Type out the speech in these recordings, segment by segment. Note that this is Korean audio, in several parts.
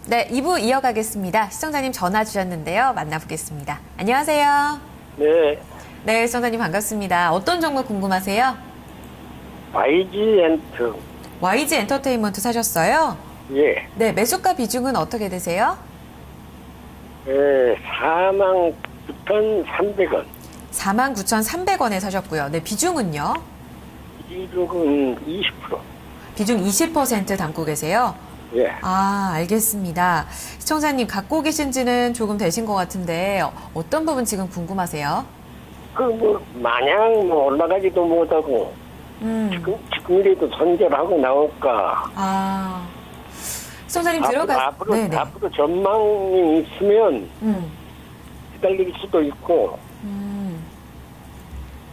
네, 2부 이어가겠습니다. 시청자님 전화 주셨는데요. 만나보겠습니다. 안녕하세요. 네, 네, 시청자님 반갑습니다. 어떤 종목 궁금하세요? YG엔트. YG 엔터테인먼트 사셨어요? 예, 네, 매수가 비중은 어떻게 되세요? 예, 49,300원. 49,300원에 사셨고요. 네, 비중은요? 이쪽은 20%. 비중 20% 담고 계세요? 예, 아, 알겠습니다. 시청자님 갖고 계신 지는 조금 되신 것 같은데 어떤 부분 지금 궁금하세요? 마냥 올라가지도 못하고, 지금이라도 손절하고 나올까. 아, 시청자님 들어가. 네네. 앞으로 전망이 있으면 기다릴 수도 있고.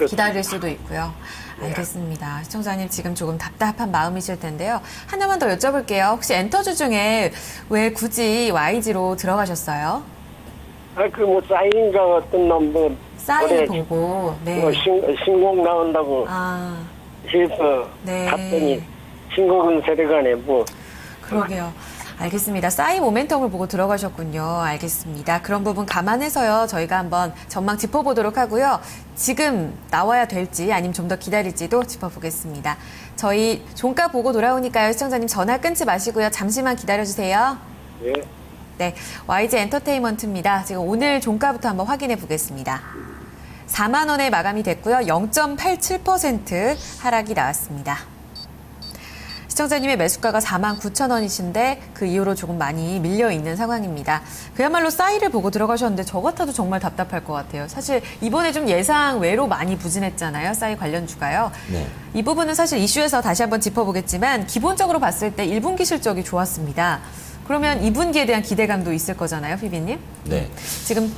기다릴 수도 있고요. 알겠습니다. 시청자님 지금 조금 답답한 마음이실 텐데요. 하나만 더 여쭤볼게요. 혹시 엔터주 중에 왜 굳이 YG로 들어가셨어요? 사인가 어떤 놈, 사인 보고, 네. 신곡 나온다고 아, 해서 네. 갔더니, 신곡은 세례간에 그러게요. 알겠습니다. 싸이 모멘텀을 보고 들어가셨군요. 알겠습니다. 그런 부분 감안해서요. 저희가 한번 전망 짚어보도록 하고요. 지금 나와야 될지 아니면 좀 더 기다릴지도 짚어보겠습니다. 저희 종가 보고 돌아오니까요. 시청자님 전화 끊지 마시고요. 잠시만 기다려주세요. 예. 네, YG 엔터테인먼트입니다. 지금 오늘 종가부터 한번 확인해 보겠습니다. 4만 원에 마감이 됐고요. 0.87% 하락이 나왔습니다. 시청자님의 매수가가 49,000원이신데 그 이후로 조금 많이 밀려있는 상황입니다. 그야말로 싸이를 보고 들어가셨는데 저 같아도 정말 답답할 것 같아요. 사실 이번에 좀 예상 외로 많이 부진했잖아요. 싸이 관련주가요. 네. 이 부분은 사실 이슈에서 다시 한번 짚어보겠지만 기본적으로 봤을 때 1분기 실적이 좋았습니다. 그러면 2분기에 대한 기대감도 있을 거잖아요, 피비님? 네. 지금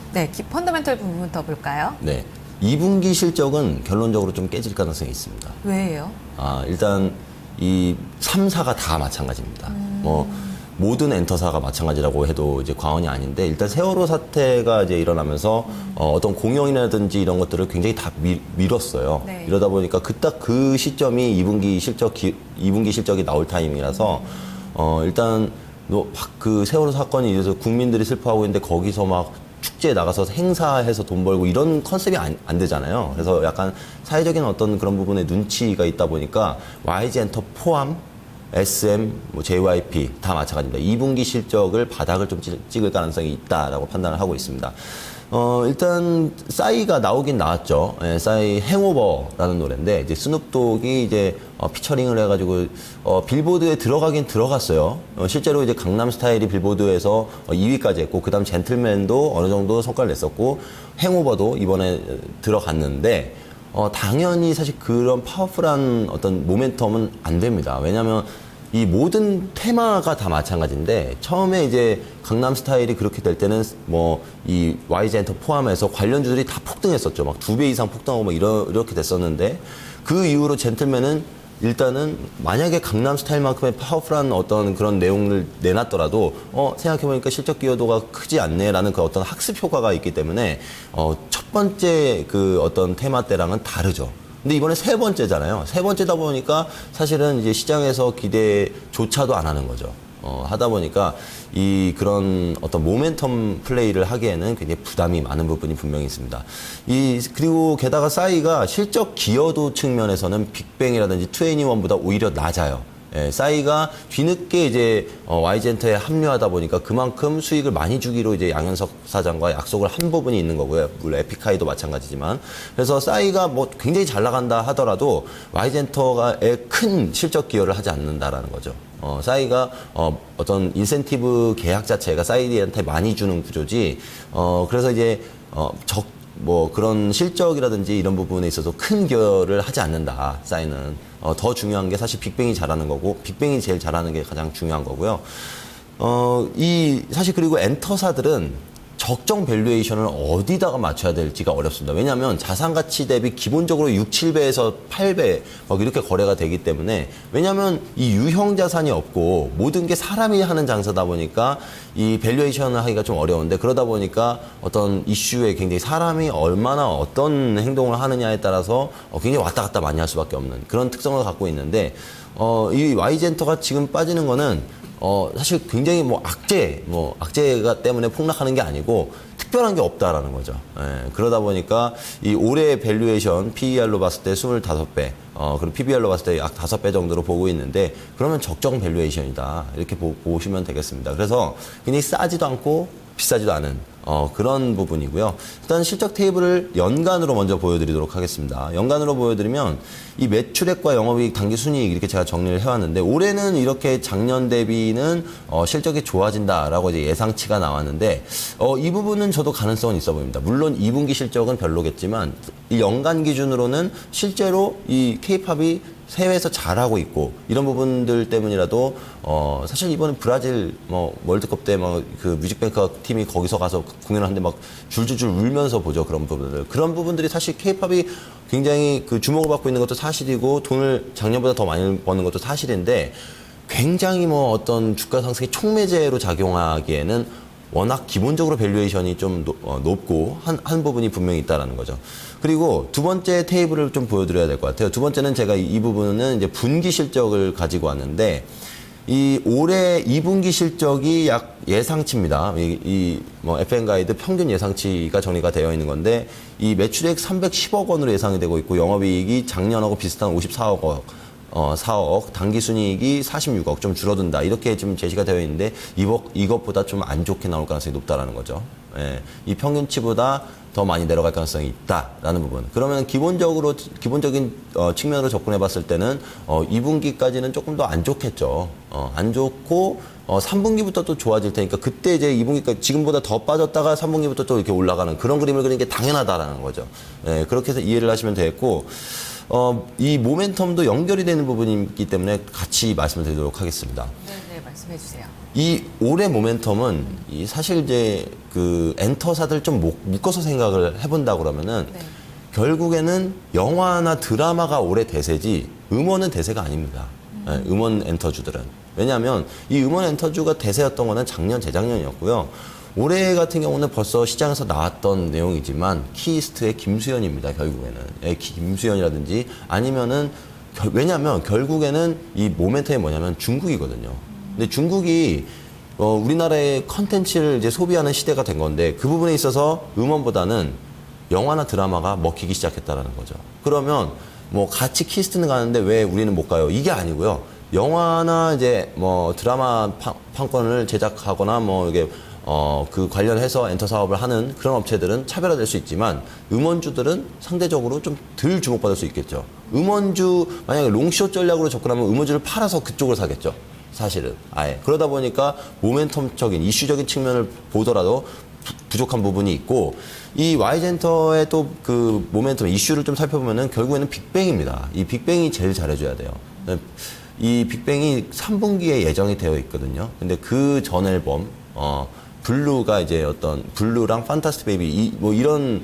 펀더멘털 부분 더 볼까요? 네. 2분기 실적은 결론적으로 좀 깨질 가능성이 있습니다. 왜예요? 일단 이 3사가 다 마찬가지입니다. 모든 엔터사가 마찬가지라고 해도 이제 과언이 아닌데 일단 세월호 사태가 이제 일어나면서 어떤 공영이라든지 이런 것들을 굉장히 다 밀었어요. 네. 이러다 보니까 딱 그 시점이 2분기 실적이 나올 타이밍이라서 일단 그 세월호 사건이 이래서 국민들이 슬퍼하고 있는데 거기서 막 축제에 나가서 행사해서 돈 벌고 이런 컨셉이 안 되잖아요. 그래서 약간 사회적인 어떤 그런 부분에 눈치가 있다 보니까 YG 엔터 포함 SM, JYP 다 마찬가지입니다. 2분기 실적을 바닥을 좀 찍을 가능성이 있다라고 판단을 하고 있습니다. 일단 싸이가 나오긴 나왔죠. 예, 싸이 행오버라는 노래인데 이제 스눕독이 이제 피처링을 해가지고 빌보드에 들어가긴 들어갔어요. 실제로 이제 강남스타일이 빌보드에서 2위까지 했고 그다음 젠틀맨도 어느 정도 성과를 냈었고 행오버도 이번에 들어갔는데 당연히 사실 그런 파워풀한 어떤 모멘텀은 안 됩니다. 왜냐하면 이 모든 테마가 다 마찬가지인데 처음에 이제 강남 스타일이 그렇게 될 때는 이 YG 엔터 포함해서 관련주들이 다 폭등했었죠. 막 2배 이상 폭등하고 막 이렇게 됐었는데 그 이후로 젠틀맨은 일단은 만약에 강남 스타일만큼의 파워풀한 어떤 그런 내용을 내놨더라도 생각해보니까 실적 기여도가 크지 않네라는 그 어떤 학습 효과가 있기 때문에 첫 번째 그 어떤 테마 때랑은 다르죠. 근데 이번에 세 번째잖아요. 세 번째다 보니까 사실은 이제 시장에서 기대조차도 안 하는 거죠. 하다 보니까 그런 어떤 모멘텀 플레이를 하기에는 굉장히 부담이 많은 부분이 분명히 있습니다. 그리고 게다가 싸이가 실적 기여도 측면에서는 빅뱅이라든지 2NE1보다 오히려 낮아요. 예, 싸이가 뒤늦게 이제 YG엔터에 합류하다 보니까 그만큼 수익을 많이 주기로 이제 양현석 사장과 약속을 한 부분이 있는 거고요. 물론 에픽하이도 마찬가지지만. 그래서 싸이가 굉장히 잘 나간다 하더라도 YG엔터에 큰 실적 기여를 하지 않는다라는 거죠. 싸이가 어떤 인센티브 계약 자체가 싸이한테 많이 주는 구조지. 그래서 이제 그런 실적이라든지 이런 부분에 있어서 큰 기여를 하지 않는다. 싸이는. 더 중요한 게 사실 빅뱅이 잘하는 거고, 빅뱅이 제일 잘하는 게 가장 중요한 거고요. 사실 그리고 엔터사들은 적정 밸류에이션을 어디다가 맞춰야 될지가 어렵습니다. 왜냐하면 자산 가치 대비 기본적으로 6, 7배에서 8배 막 이렇게 거래가 되기 때문에 왜냐하면 이 유형 자산이 없고 모든 게 사람이 하는 장사다 보니까 이 밸류에이션을 하기가 좀 어려운데 그러다 보니까 어떤 이슈에 굉장히 사람이 얼마나 어떤 행동을 하느냐에 따라서 굉장히 왔다 갔다 많이 할 수밖에 없는 그런 특성을 갖고 있는데 이 Y젠터가 지금 빠지는 거는 사실 굉장히 악재가 때문에 폭락하는 게 아니고 특별한 게 없다라는 거죠. 예, 그러다 보니까 이 올해 밸류에이션 PER로 봤을 때 25배, 그리고 PBR로 봤을 때 약 5배 정도로 보고 있는데 그러면 적정 밸류에이션이다. 이렇게 보시면 되겠습니다. 그래서 굉장히 싸지도 않고 비싸지도 않은 그런 부분이고요. 일단 실적 테이블을 연간으로 먼저 보여드리도록 하겠습니다. 연간으로 보여드리면 이 매출액과 영업이익, 당기순이익 이렇게 제가 정리를 해왔는데 올해는 이렇게 작년 대비는 실적이 좋아진다라고 이제 예상치가 나왔는데 이 부분은 저도 가능성은 있어 보입니다. 물론 2분기 실적은 별로겠지만 이 연간 기준으로는 실제로 이 K-팝이 해외에서 잘하고 있고 이런 부분들 때문이라도 사실 이번에 브라질 월드컵 때 그 뮤직뱅크 팀이 거기서 가서 공연을 하는데 막 줄줄줄 울면서 보죠. 그런 부분들이 사실 K-팝이 굉장히 그 주목을 받고 있는 것도 사실이고 돈을 작년보다 더 많이 버는 것도 사실인데 굉장히 어떤 주가 상승의 촉매제로 작용하기에는 워낙 기본적으로 밸류에이션이 좀 높고 한 부분이 분명히 있다라는 거죠. 그리고 두 번째 테이블을 좀 보여드려야 될 것 같아요. 두 번째는 제가 이 부분은 이제 분기 실적을 가지고 왔는데 이 올해 2분기 실적이 약 예상치입니다. FM 가이드 평균 예상치가 정리가 되어 있는 건데 이 매출액 310억 원으로 예상이 되고 있고 영업이익이 작년하고 비슷한 54억 원. 4억, 당기순이익이 46억, 좀 줄어든다. 이렇게 지금 제시가 되어 있는데, 이것보다 좀 안 좋게 나올 가능성이 높다라는 거죠. 예, 이 평균치보다 더 많이 내려갈 가능성이 있다라는 부분. 그러면 기본적인 측면으로 접근해 봤을 때는, 2분기까지는 조금 더 안 좋겠죠. 안 좋고, 3분기부터 또 좋아질 테니까, 그때 이제 2분기까지 지금보다 더 빠졌다가 3분기부터 또 이렇게 올라가는 그런 그림을 그리는 게 당연하다라는 거죠. 예, 그렇게 해서 이해를 하시면 되겠고, 이 모멘텀도 연결이 되는 부분이기 때문에 같이 말씀을 드리도록 하겠습니다. 네, 말씀해 주세요. 이 올해 모멘텀은 사실 이제 그 엔터사들 좀 묶어서 생각을 해본다 그러면은 결국에는 영화나 드라마가 올해 대세지 음원은 대세가 아닙니다. 네, 음원 엔터주들은. 왜냐하면 이 음원 엔터주가 대세였던 거는 작년, 재작년이었고요. 올해 같은 경우는 벌써 시장에서 나왔던 내용이지만 키이스트의 김수현입니다. 결국에는 김수현이라든지 아니면은 왜냐하면 결국에는 이 모멘텀이 뭐냐면 중국이거든요. 근데 중국이 우리나라의 컨텐츠를 이제 소비하는 시대가 된 건데 그 부분에 있어서 음원보다는 영화나 드라마가 먹히기 시작했다라는 거죠. 그러면 같이 키이스트는 가는데 왜 우리는 못 가요? 이게 아니고요. 영화나 이제 드라마 판권을 제작하거나 이게 그 관련해서 엔터 사업을 하는 그런 업체들은 차별화될 수 있지만 음원주들은 상대적으로 좀 덜 주목받을 수 있겠죠. 음원주 만약에 롱숏 전략으로 접근하면 음원주를 팔아서 그쪽을 사겠죠. 사실은 아예 그러다 보니까 모멘텀적인 이슈적인 측면을 보더라도 부족한 부분이 있고 이 Y젠터의 또 그 모멘텀 이슈를 좀 살펴보면은 결국에는 빅뱅입니다. 이 빅뱅이 제일 잘해줘야 돼요. 이 빅뱅이 3분기에 예정이 되어 있거든요. 근데 그 전 앨범 블루가 이제 어떤 블루랑 판타스틱 베이비 이런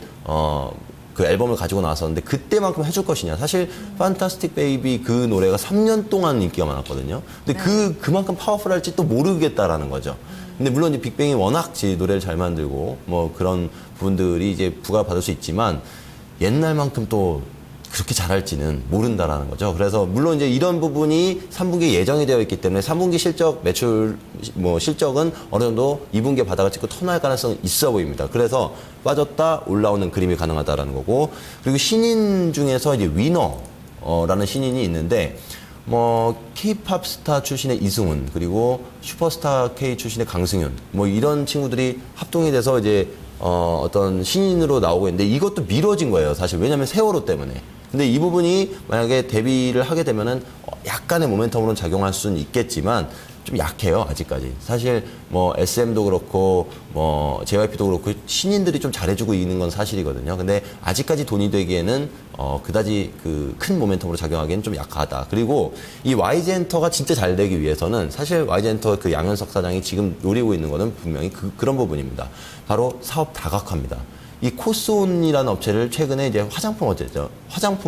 그 앨범을 가지고 나왔었는데 그때만큼 해줄 것이냐. 사실 판타스틱 베이비 그 노래가 3년 동안 인기가 많았거든요. 근데 그만큼 파워풀할지 또 모르겠다라는 거죠. 근데 물론 이제 빅뱅이 워낙 노래를 잘 만들고 그런 부분들이 이제 부과받을 수 있지만 옛날만큼 또 그렇게 잘할지는 모른다라는 거죠. 그래서 물론 이제 이런 부분이 3분기에 예정이 되어 있기 때문에 3분기 실적 매출 실적은 어느 정도 2분기에 바닥을 찍고 턴할 가능성이 있어 보입니다. 그래서 빠졌다 올라오는 그림이 가능하다라는 거고 그리고 신인 중에서 이제 위너라는 신인이 있는데 K-팝 스타 출신의 이승훈 그리고 슈퍼스타 K 출신의 강승윤 이런 친구들이 합동이 돼서 이제 어떤 신인으로 나오고 있는데 이것도 미뤄진 거예요. 사실 왜냐하면 세월호 때문에. 근데 이 부분이 만약에 데뷔를 하게 되면은 약간의 모멘텀으로는 작용할 수는 있겠지만 좀 약해요, 아직까지. 사실 SM도 그렇고 JYP도 그렇고 신인들이 좀 잘해주고 있는 건 사실이거든요. 근데 아직까지 돈이 되기에는 그다지 그 큰 모멘텀으로 작용하기에는 좀 약하다. 그리고 이 YG엔터가 진짜 잘 되기 위해서는 사실 YG엔터 그 양현석 사장이 지금 노리고 있는 거는 분명히 그런 부분입니다. 바로 사업 다각화입니다. 이 코스온이라는 업체를 최근에 이제 화장품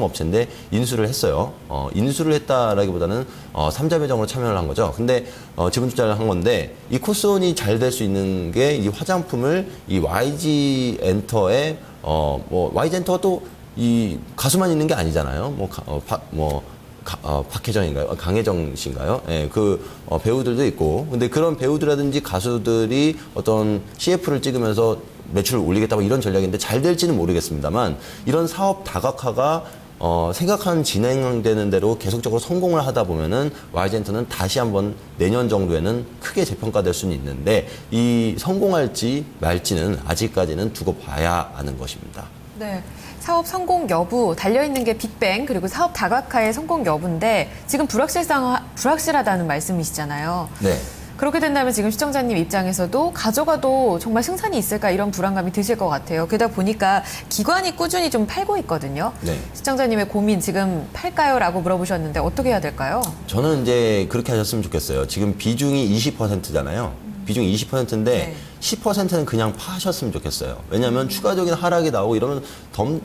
업체인데 인수를 했어요. 인수를 했다라기보다는 3자 매장으로 참여를 한 거죠. 근데 지분 투자를 한 건데 이 코스온이 잘 될 수 있는 게 이 화장품을 이 YG 엔터에 YG 엔터가 또 이 가수만 있는 게 아니잖아요. 박혜정인가요? 강혜정 씨인가요? 예, 배우들도 있고. 근데 그런 배우들이라든지 가수들이 어떤 CF를 찍으면서 매출을 올리겠다 뭐 이런 전략인데 잘 될지는 모르겠습니다만 이런 사업 다각화가 생각한 진행되는 대로 계속적으로 성공을 하다 보면은 YG엔터는 다시 한번 내년 정도에는 크게 재평가될 수는 있는데 이 성공할지 말지는 아직까지는 두고 봐야 하는 것입니다. 네. 사업 성공 여부 달려있는 게 빅뱅 그리고 사업 다각화의 성공 여부인데 지금 불확실하다는 말씀이시잖아요. 네. 그렇게 된다면 지금 시청자님 입장에서도 가져가도 정말 승산이 있을까 이런 불안감이 드실 것 같아요. 게다가 보니까 기관이 꾸준히 좀 팔고 있거든요. 네. 시청자님의 고민 지금 팔까요? 라고 물어보셨는데 어떻게 해야 될까요? 저는 이제 그렇게 하셨으면 좋겠어요. 지금 비중이 20%잖아요. 비중이 20%인데 네. 10%는 그냥 파셨으면 좋겠어요. 왜냐하면 추가적인 하락이 나오고 이러면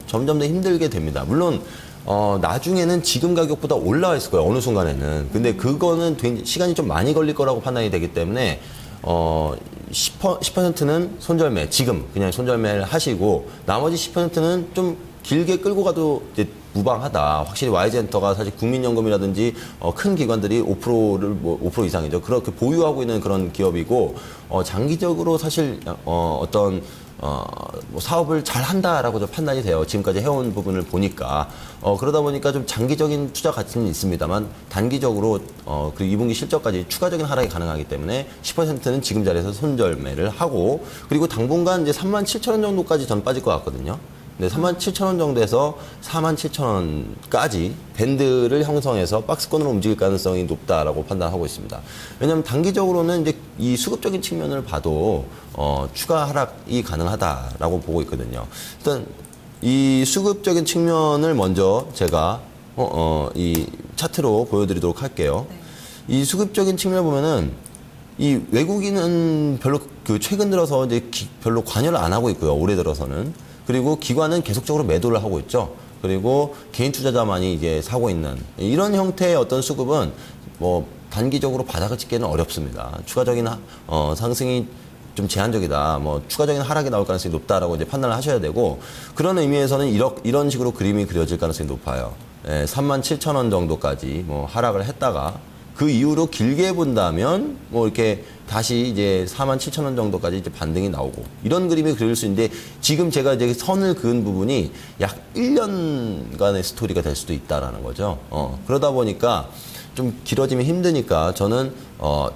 점점 더 힘들게 됩니다. 물론 나중에는 지금 가격보다 올라와 있을 거예요. 어느 순간에는. 근데 그거는 시간이 좀 많이 걸릴 거라고 판단이 되기 때문에 10%는 손절매, 지금 그냥 손절매를 하시고 나머지 10%는 좀 길게 끌고 가도 이제 무방하다. 확실히 YG엔터가 사실 국민연금이라든지 큰 기관들이 5%를 5% 이상이죠. 그렇게 보유하고 있는 그런 기업이고 장기적으로 사실 뭐 사업을 잘 한다라고 판단이 돼요. 지금까지 해온 부분을 보니까. 그러다 보니까 좀 장기적인 투자 가치는 있습니다만 단기적으로 그 2분기 실적까지 추가적인 하락이 가능하기 때문에 10%는 지금 자리에서 손절매를 하고 그리고 당분간 이제 37,000원 정도까지 전 빠질 것 같거든요. 네, 37,000원 정도에서 47,000원까지 밴드를 형성해서 박스권으로 움직일 가능성이 높다라고 판단하고 있습니다. 왜냐하면 단기적으로는 이제 이 수급적인 측면을 봐도 추가 하락이 가능하다라고 보고 있거든요. 일단 이 수급적인 측면을 먼저 제가 이 차트로 보여드리도록 할게요. 네. 이 수급적인 측면을 보면은 이 외국인은 별로 최근 들어서 이제 별로 관여를 안 하고 있고요. 올해 들어서는. 그리고 기관은 계속적으로 매도를 하고 있죠. 그리고 개인 투자자만이 이제 사고 있는 이런 형태의 어떤 수급은 뭐 단기적으로 바닥을 찍기는 어렵습니다. 추가적인 상승이 좀 제한적이다. 뭐 추가적인 하락이 나올 가능성이 높다라고 이제 판단을 하셔야 되고 그런 의미에서는 이런 식으로 그림이 그려질 가능성이 높아요. 37,000원 정도까지 뭐 하락을 했다가 그 이후로 길게 본다면 뭐 이렇게 다시 이제 47,000원 정도까지 이제 반등이 나오고 이런 그림이 그릴 수 있는데 지금 제가 이제 선을 그은 부분이 약 1년간의 스토리가 될 수도 있다라는 거죠. 그러다 보니까 좀 길어지면 힘드니까 저는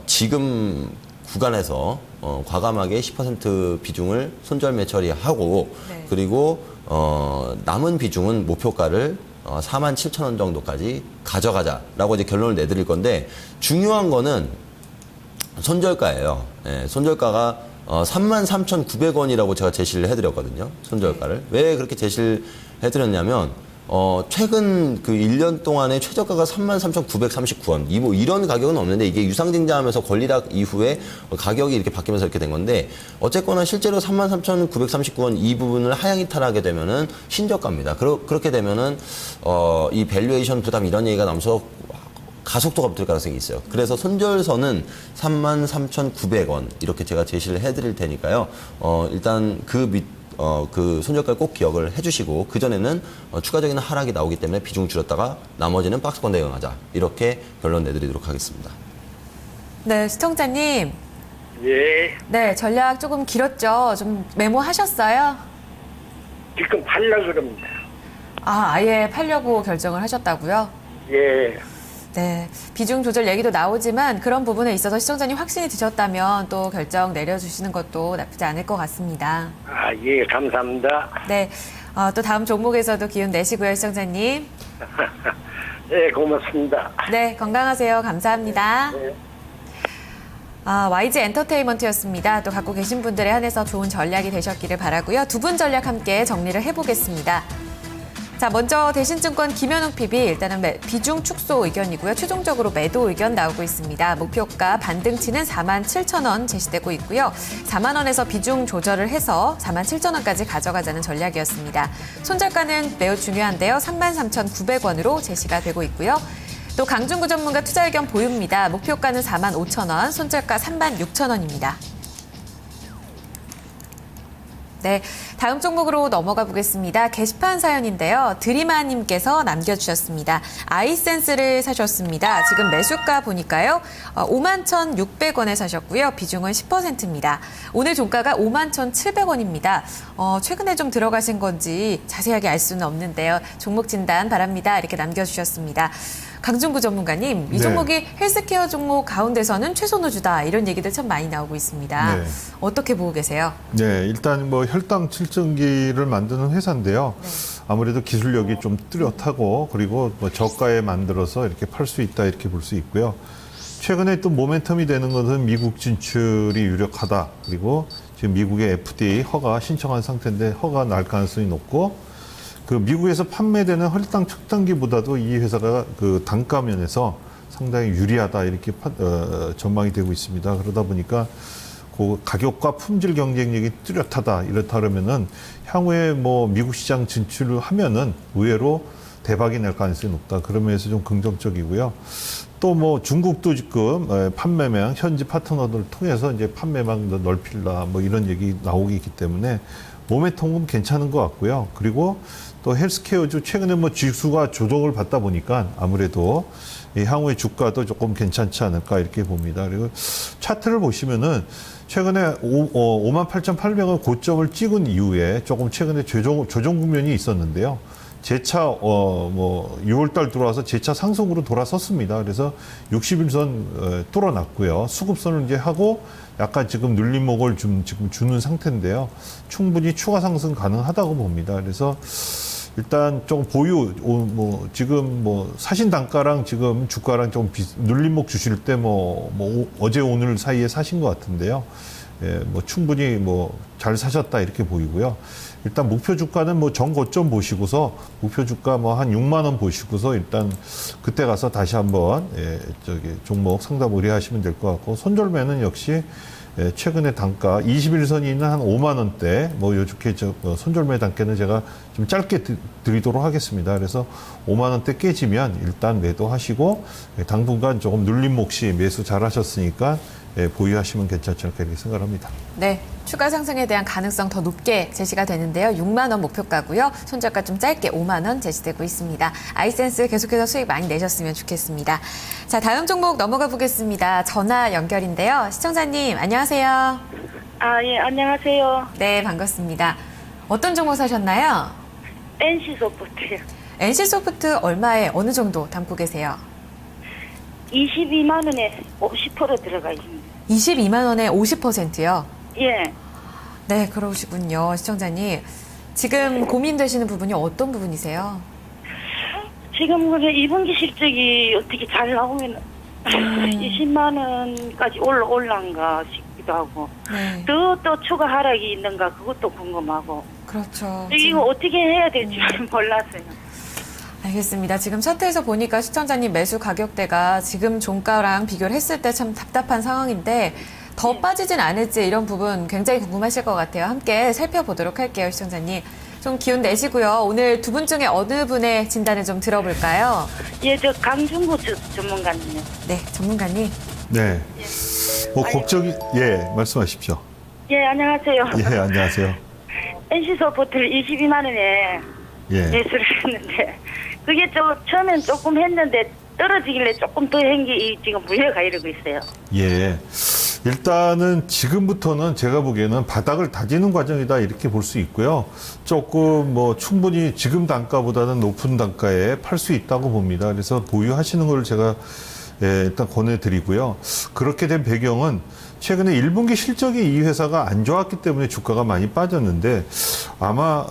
지금 구간에서 과감하게 10% 비중을 손절매 처리하고 네. 그리고 남은 비중은 목표가를 47,000원 정도까지 가져가자라고 이제 결론을 내드릴 건데 중요한 거는 손절가예요. 예, 손절가가 33,900원이라고 제가 제시를 해드렸거든요. 손절가를. 왜 그렇게 제시를 해드렸냐면 최근 그 1년 동안의 최저가가 33,939원. 뭐 이런 가격은 없는데 이게 유상증자하면서 권리락 이후에 가격이 이렇게 바뀌면서 이렇게 된 건데 어쨌거나 실제로 33,939원 이 부분을 하향 이탈하게 되면은 신저가입니다. 그렇게 되면은 이 밸류에이션 부담 이런 얘기가 나면서 가속도가 붙을 가능성이 있어요. 그래서 손절선은 33,900원 이렇게 제가 제시를 해드릴 테니까요. 일단 그 손절가를 꼭 기억을 해주시고 그전에는 추가적인 하락이 나오기 때문에 비중 줄였다가 나머지는 박스권 대응하자 이렇게 결론 내드리도록 하겠습니다. 네, 시청자님. 예. 네, 전략 조금 길었죠? 좀 메모하셨어요? 지금 팔려 그럽니다. 아예 팔려고 결정을 하셨다고요? 예. 네, 비중 조절 얘기도 나오지만 그런 부분에 있어서 시청자님 확신이 드셨다면 또 결정 내려주시는 것도 나쁘지 않을 것 같습니다. 예, 감사합니다. 네, 또 다음 종목에서도 기운 내시고요, 시청자님. 예, 고맙습니다. 네, 건강하세요. 감사합니다. 네. YG 엔터테인먼트였습니다. 또 갖고 계신 분들에 한해서 좋은 전략이 되셨기를 바라고요. 두 분 전략 함께 정리를 해보겠습니다. 자, 먼저 대신증권 김현욱 PB 일단은 비중 축소 의견이고요. 최종적으로 매도 의견 나오고 있습니다. 목표가 반등치는 47,000원 제시되고 있고요. 4만 원에서 비중 조절을 해서 47,000원까지 가져가자는 전략이었습니다. 손절가는 매우 중요한데요. 33,900원으로 제시가 되고 있고요. 또 강중구 전문가 투자 의견 보유입니다. 목표가는 45,000원, 손절가 36,000원입니다. 네, 다음 종목으로 넘어가 보겠습니다. 게시판 사연인데요. 드리마님께서 남겨주셨습니다. 아이센스를 사셨습니다. 지금 매수가 보니까요. 51,600원에 사셨고요. 비중은 10%입니다. 오늘 종가가 51,700원입니다. 최근에 좀 들어가신 건지 자세하게 알 수는 없는데요. 종목 진단 바랍니다. 이렇게 남겨주셨습니다. 강준구 전문가님, 이 네. 종목이 헬스케어 종목 가운데서는 최선호주다. 이런 얘기들 참 많이 나오고 있습니다. 네. 어떻게 보고 계세요? 네, 일단 뭐 혈당 측정기를 만드는 회사인데요. 아무래도 기술력이 좀 뚜렷하고 그리고 뭐 저가에 만들어서 이렇게 팔 수 있다 이렇게 볼 수 있고요. 최근에 또 모멘텀이 되는 것은 미국 진출이 유력하다. 그리고 지금 미국의 FDA 허가 신청한 상태인데 허가 날 가능성이 높고 그 미국에서 판매되는 혈당 측정기보다도 이 회사가 그 단가 면에서 상당히 유리하다 이렇게 전망이 되고 있습니다. 그러다 보니까 그 가격과 품질 경쟁력이 뚜렷하다 이렇다 그러면은 향후에 뭐 미국 시장 진출을 하면은 의외로 대박이 날 가능성이 높다. 그런 면에서 좀 긍정적이고요. 또 뭐 중국도 지금 판매망 현지 파트너들을 통해서 이제 판매망 넓힐라 뭐 이런 얘기 나오기 있기 때문에 모멘텀은 괜찮은 것 같고요. 그리고 또 헬스케어주 최근에 뭐 지수가 조정을 받다 보니까 아무래도 이 향후의 주가도 조금 괜찮지 않을까 이렇게 봅니다. 그리고 차트를 보시면은 최근에 58,800원 고점을 찍은 이후에 조금 최근에 조정 국면이 있었는데요. 재차 뭐 6월달 들어와서 재차 상승으로 돌아섰습니다. 그래서 60일선 뚫어놨고요. 수급선을 이제 하고 약간 지금 눌림목을 지금 주는 상태인데요. 충분히 추가 상승 가능하다고 봅니다. 그래서 일단 좀 보유 뭐 지금 뭐 사신 단가랑 지금 주가랑 좀 눌림목 주실 때 뭐 어제 오늘 사이에 사신 것 같은데요. 예, 뭐 충분히 뭐 잘 사셨다 이렇게 보이고요. 일단 목표 주가는 뭐 전고점 보시고서 목표 주가 뭐 한 6만 원 보시고서 일단 그때 가서 다시 한번 종목 상담 의뢰하시면 될 것 같고 손절매는 역시 최근에 단가 21선이 있는 한 5만 원대 뭐 요렇게 손절매 단계는 제가 좀 짧게 드리도록 하겠습니다. 그래서 5만 원대 깨지면 일단 매도하시고 당분간 조금 눌림목 시 매수 잘 하셨으니까 보유하시면 괜찮지 않을까 이렇게 생각합니다. 네, 추가 상승에 대한 가능성 더 높게 제시가 되는데요. 6만 원 목표가고요. 손절가 좀 짧게 5만 원 제시되고 있습니다. 아이센스 계속해서 수익 많이 내셨으면 좋겠습니다. 자, 다음 종목 넘어가 보겠습니다. 전화 연결인데요. 시청자님 안녕하세요. 아, 예, 안녕하세요. 네, 반갑습니다. 어떤 종목 사셨나요? NC소프트요. NC소프트 얼마에 어느 정도 담고 계세요? 22만 원에 50% 들어가 있습니다. 22만 원에 50%요? 예. 네, 그러시군요. 시청자님. 지금 고민되시는 부분이 어떤 부분이세요? 지금 그래 2분기 실적이 어떻게 잘 나오면 20만 원까지 올라온가 싶기도 하고 네, 또 추가 하락이 있는가 그것도 궁금하고 그렇죠. 이거 어떻게 해야 될지 몰랐어요. 알겠습니다. 지금 차트에서 보니까 시청자님 매수 가격대가 지금 종가랑 비교를 했을 때 참 답답한 상황인데 더 빠지진 않을지 이런 부분 굉장히 궁금하실 것 같아요. 함께 살펴보도록 할게요, 시청자님. 좀 기운 내시고요. 오늘 두 분 중에 어느 분의 진단을 좀 들어볼까요? 예, 저 강준구 전문가님요. 네, 전문가님. 네. 뭐 걱정이 말씀하십시오. 예, 안녕하세요. 예, 안녕하세요. NC소프트를 22만 원에 예. 매수를 했는데 그게 처음엔 조금 했는데 떨어지길래 조금 더 한 게 지금 물려가 이러고 있어요. 예. 일단은 지금부터는 제가 보기에는 바닥을 다지는 과정이다 이렇게 볼 수 있고요. 조금 뭐 충분히 지금 단가보다는 높은 단가에 팔 수 있다고 봅니다. 그래서 보유하시는 걸 제가 일단 권해드리고요. 그렇게 된 배경은 최근에 1분기 실적이 이 회사가 안 좋았기 때문에 주가가 많이 빠졌는데 아마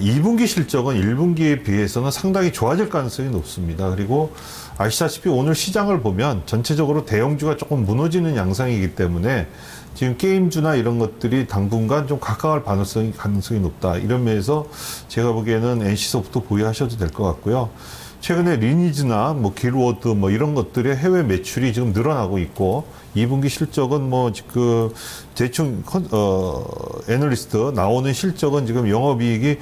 2분기 실적은 1분기에 비해서는 상당히 좋아질 가능성이 높습니다. 그리고 아시다시피 오늘 시장을 보면 전체적으로 대형주가 조금 무너지는 양상이기 때문에 지금 게임주나 이런 것들이 당분간 좀 가까울 가능성이 높다. 이런 면에서 제가 보기에는 NC소프트 보유하셔도 될 것 같고요. 최근에 리니지나 뭐 길워드 뭐 이런 것들의 해외 매출이 지금 늘어나고 있고 2분기 실적은 뭐 그 대충 애널리스트 나오는 실적은 지금 영업이익이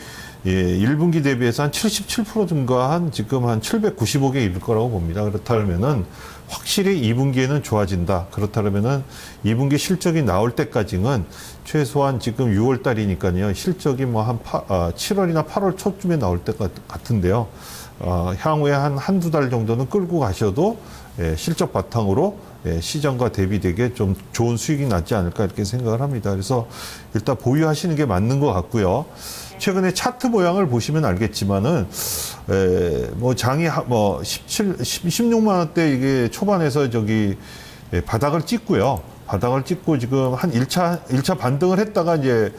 예, 1분기 대비해서 한 77% 증가한 지금 한 790억에 이를 거라고 봅니다. 그렇다면은 확실히 2분기에는 좋아진다. 그렇다면은 2분기 실적이 나올 때까지는 최소한 지금 6월 달이니까요. 실적이 뭐 한 7월이나 8월 초쯤에 나올 때 같은데요. 향후에 한두 달 정도는 끌고 가셔도 예, 실적 바탕으로 예, 시장과 대비되게 좀 좋은 수익이 났지 않을까 이렇게 생각을 합니다. 그래서 일단 보유하시는 게 맞는 것 같고요. 최근에 차트 모양을 보시면 알겠지만은 뭐 장이 뭐 16만 원대 이게 초반에서 저기 바닥을 찍고요. 바닥을 찍고 지금 한 1차 반등을 했다가 이제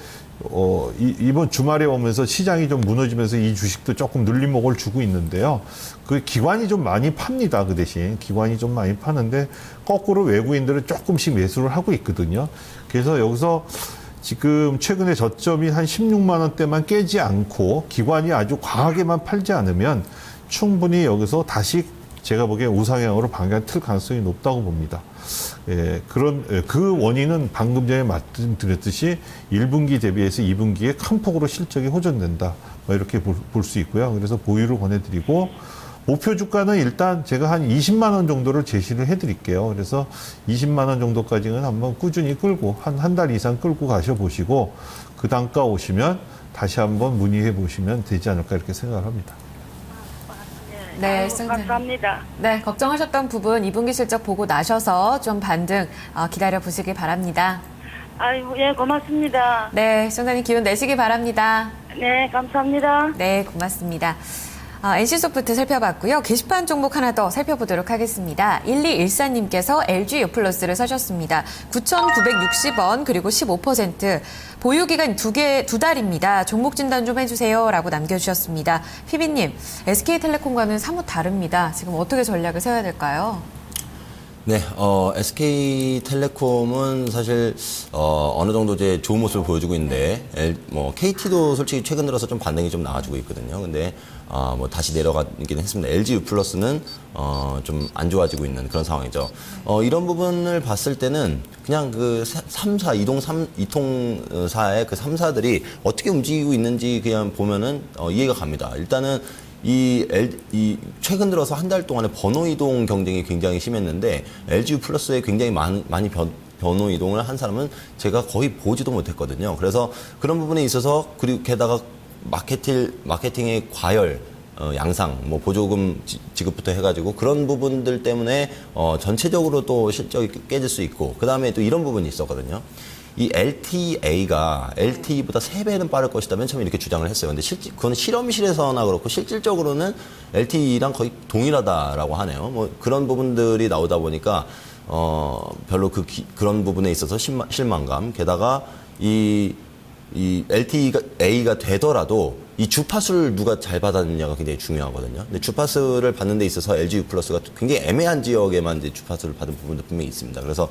이번 주말에 오면서 시장이 좀 무너지면서 이 주식도 조금 눌림목을 주고 있는데요. 그 기관이 좀 많이 팝니다. 그 대신 기관이 좀 많이 파는데 거꾸로 외국인들은 조금씩 매수를 하고 있거든요. 그래서 여기서 지금 최근에 저점이 한 16만 원대만 깨지 않고 기관이 아주 과하게만 팔지 않으면 충분히 여기서 다시 제가 보기엔 우상향으로 방향 틀 가능성이 높다고 봅니다. 예, 그 원인은 방금 전에 말씀드렸듯이 1분기 대비해서 2분기에 큰 폭으로 실적이 호전된다. 뭐 이렇게 볼 수 있고요. 그래서 보유를 권해드리고 목표 주가는 일단 제가 한 20만 원 정도를 제시를 해드릴게요. 그래서 20만 원 정도까지는 한번 꾸준히 끌고 한 달 이상 끌고 가셔보시고 그 단가 오시면 다시 한번 문의해 보시면 되지 않을까 이렇게 생각을 합니다. 네, 아이고, 감사합니다. 네, 걱정하셨던 부분 2분기 실적 보고 나셔서 좀 반등 기다려 보시기 바랍니다. 아이고, 예, 고맙습니다. 네, 시청자님 기운 내시기 바랍니다. 네, 감사합니다. 네, 고맙습니다. NC소프트 살펴봤고요. 게시판 종목 하나 더 살펴보도록 하겠습니다. 1214님께서 LG U+를 사셨습니다. 9,960원 그리고 15% 보유기간 두 달입니다. 종목 진단 좀 해주세요 라고 남겨주셨습니다. 피비님, SK텔레콤과는 사뭇 다릅니다. 지금 어떻게 전략을 세워야 될까요? 네, SK텔레콤은 사실 어느 정도 이제 좋은 모습을 보여주고 있는데, KT도 솔직히 최근 들어서 좀 반등이 좀 나와주고 있거든요. 근데 뭐 다시 내려가긴 했습니다. LG U+는 좀 안 좋아지고 있는 그런 상황이죠. 이런 부분을 봤을 때는 그냥 그 3사 이통사의 그 3사들이 어떻게 움직이고 있는지 그냥 보면은 이해가 갑니다. 일단은 이 최근 들어서 한 달 동안에 번호 이동 경쟁이 굉장히 심했는데 LG U+에 굉장히 많이 번호 이동을 한 사람은 제가 거의 보지도 못했거든요. 그래서 그런 부분에 있어서 그리고 게다가 마케팅의 과열, 양상, 뭐 보조금 지급부터 해가지고 그런 부분들 때문에 전체적으로 또 실적이 깨질 수 있고 그 다음에 또 이런 부분이 있었거든요. 이 LTA가 LTE보다 3배는 빠를 것이다 맨 처음에 이렇게 주장을 했어요. 근데 그건 실험실에서나 그렇고 실질적으로는 LTE랑 거의 동일하다라고 하네요. 뭐 그런 부분들이 나오다 보니까 별로 그런 부분에 있어서 실망감. 게다가 이 LTE가 되더라도 이 주파수를 누가 잘 받았느냐가 굉장히 중요하거든요. 근데 주파수를 받는 데 있어서 LG U+가 굉장히 애매한 지역에만 이제 주파수를 받은 부분도 분명히 있습니다. 그래서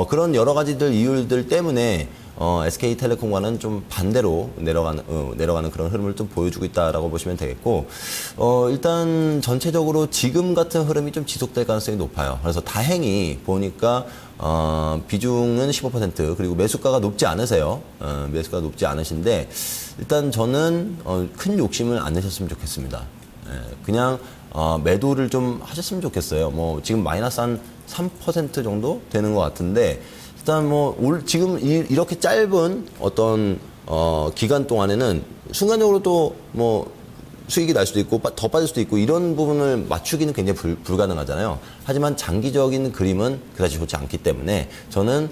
그런 여러 가지들 이유들 때문에 SK텔레콤과는 좀 반대로 내려가는 그런 흐름을 좀 보여주고 있다라고 보시면 되겠고, 일단 전체적으로 지금 같은 흐름이 좀 지속될 가능성이 높아요. 그래서 다행히 보니까 비중은 15% 그리고 매수가가 높지 않으세요. 매수가가 높지 않으신데 일단 저는 큰 욕심을 안 내셨으면 좋겠습니다. 그냥 매도를 좀 하셨으면 좋겠어요. 뭐 지금 마이너스 한 3% 정도 되는 것 같은데 일단 지금 이렇게 짧은 어떤 기간 동안에는 순간적으로 또 수익이 날 수도 있고 더 빠질 수도 있고 이런 부분을 맞추기는 굉장히 불가능하잖아요. 하지만 장기적인 그림은 그다지 좋지 않기 때문에 저는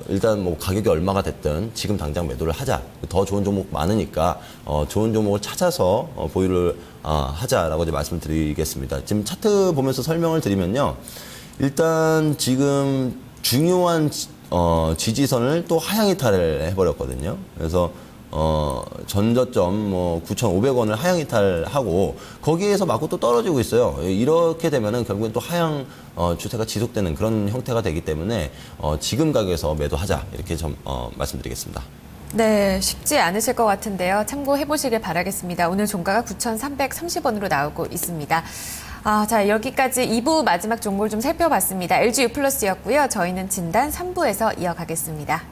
일단 가격이 얼마가 됐든 지금 당장 매도를 하자. 더 좋은 종목 많으니까 좋은 종목을 찾아서 보유를 하자라고 이제 말씀드리겠습니다. 지금 차트 보면서 설명을 드리면요. 일단 지금 중요한 지지선을 또 하향 이탈을 해버렸거든요. 그래서 전저점 9,500원을 하향 이탈하고 거기에서 마구 또 떨어지고 있어요. 이렇게 되면은 결국엔 또 하향 추세가 지속되는 그런 형태가 되기 때문에 지금 가격에서 매도하자 이렇게 좀 말씀드리겠습니다. 네, 쉽지 않으실 것 같은데요. 참고해 보시길 바라겠습니다. 오늘 종가가 9,330원으로 나오고 있습니다. 자, 여기까지 2부 마지막 종목을 좀 살펴봤습니다. LG U+였고요. 저희는 진단 3부에서 이어가겠습니다.